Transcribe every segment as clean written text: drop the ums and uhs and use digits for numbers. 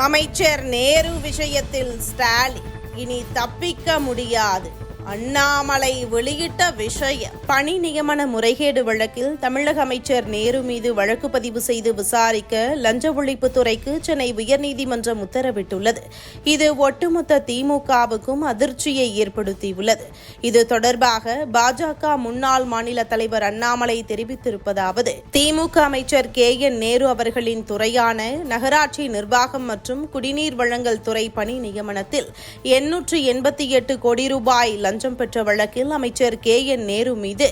அமைச்சர் நேரு விஷயத்தில் ஸ்டாலின் இனி தப்பிக்க முடியாது. அண்ணாமலை வெளியிட்ட விஷயம். பணி நியமன முறைகேடு வழக்கில் தமிழக அமைச்சர் நேரு மீது வழக்கு பதிவு செய்து விசாரிக்க லஞ்ச ஒழிப்புத்துறைக்கு சென்னை உயர்நீதிமன்றம் உத்தரவிட்டுள்ளது. இது ஒட்டுமொத்த திமுகவுக்கும் அதிர்ச்சியை ஏற்படுத்தியுள்ளது. இது தொடர்பாக பாஜக முன்னாள் மாநில தலைவர் அண்ணாமலை தெரிவித்திருப்பதாவது: திமுக அமைச்சர் KN நேரு அவர்களின் துறையான நகராட்சி நிர்வாகம் மற்றும் குடிநீர் வழங்கல் துறை பணி நியமனத்தில் 888 கோடி ரூபாய் லஞ்சம் பெற்ற வழக்கில் அமைச்சர் KN நேரு மீது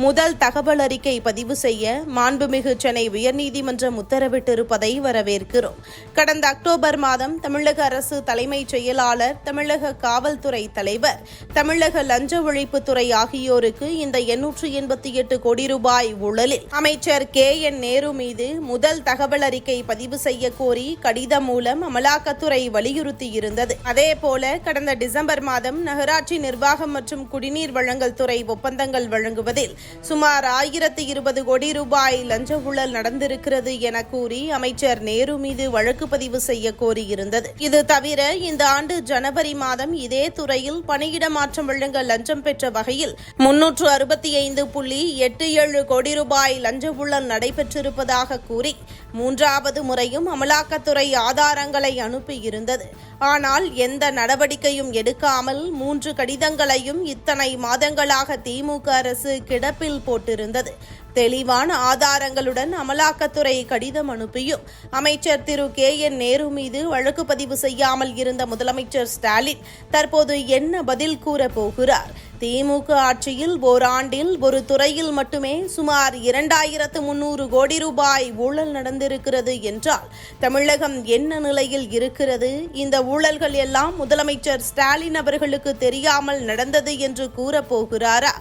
முதல் தகவல் அறிக்கை பதிவு செய்ய மாண்புமிகு சென்னை உயர்நீதிமன்றம் உத்தரவிட்டிருப்பதை வரவேற்கிறோம். கடந்த அக்டோபர் மாதம் தமிழக அரசு தலைமைச் செயலாளர், தமிழக காவல்துறை தலைவர், தமிழக லஞ்ச ஒழிப்புத்துறை ஆகியோருக்கு இந்த 888 கோடி ரூபாய் ஊழலில் அமைச்சர் KN நேரு மீது முதல் தகவல் அறிக்கை பதிவு செய்ய கோரி கடிதம் மூலம் அமலாக்கத்துறை வலியுறுத்தியிருந்தது. அதேபோல கடந்த டிசம்பர் மாதம் நகராட்சி நிர்வாகம் மற்றும் குடிநீர் வழங்கல் துறை ஒப்பந்தங்கள் வழங்குவதில் சுமார் 1020 கோடி ரூபாய் லஞ்ச ஊழல் நடந்திருக்கிறது என கூறி அமைச்சர் நேரு மீது வழக்கு பதிவு செய்ய கோரியிருந்தது. இது தவிர இந்த ஆண்டு ஜனவரி மாதம் இதே துறையில் பணியிட மாற்றம் வழங்க லஞ்சம் பெற்ற வகையில் 365.87 கோடி ரூபாய் லஞ்ச ஊழல் நடைபெற்றிருப்பதாக கூறி மூன்றாவது முறையும் அமலாக்கத்துறை ஆதாரங்களை அனுப்பியிருந்தது. ஆனால் எந்த நடவடிக்கையும் எடுக்காமல் 3 கடிதங்களையும் இத்தனை மாதங்களாக திமுக அரசு கிடப்பில் போட்டிருந்தது. தெளிவான ஆதாரங்களுடன் அமலாக்கத்துறை கடிதம் அனுப்பியும் அமைச்சர் திரு KN நேரு மீது வழக்கு பதிவு செய்யாமல் இருந்த முதலமைச்சர் ஸ்டாலின் தற்போது என்ன பதில் கூற போகிறார்? திமுக ஆட்சியில் ஓராண்டில் ஒரு துறையில் மட்டுமே சுமார் 2300 கோடி ரூபாய் ஊழல் நடந்திருக்கிறது என்றால் தமிழகம் என்ன நிலையில் இருக்கிறது? இந்த ஊழல்கள் எல்லாம் முதலமைச்சர் ஸ்டாலின் அவர்களுக்கு தெரியாமல் நடந்தது என்று கூறப்போகிறாரா?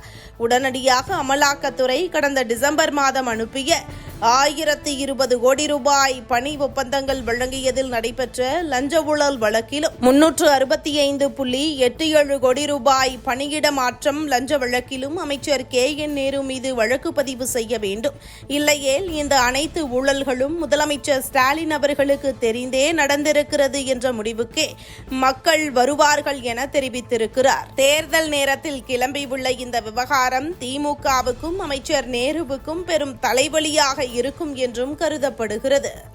உடனடியாக அமலாக்கத்துறை கடந்த டிசம்பர் மாதம் அனுப்பிய 1020 கோடி ரூபாய் பணி ஒப்பந்தங்கள் வழங்கியதில் நடைபெற்ற லஞ்ச ஊழல் வழக்கிலும் 365.87 கோடி ரூபாய் பணியிட மாற்றம் லஞ்ச வழக்கிலும் அமைச்சர் KN நேரு மீது வழக்கு பதிவு செய்ய வேண்டும். இல்லையேல் இந்த அனைத்து ஊழல்களும் முதலமைச்சர் ஸ்டாலின் அவர்களுக்கு தெரிந்தே நடந்திருக்கிறது என்ற முடிவுக்கே மக்கள் வருவார்கள் என தெரிவித்திருக்கிறார். தேர்தல் நேரத்தில் கிளம்பியுள்ள இந்த விவகாரம் திமுகவுக்கும் அமைச்சர் நேருவுக்கும் பெரும் தலைவலியாக இருக்கும் என்றும் கருதப்படுகிறது.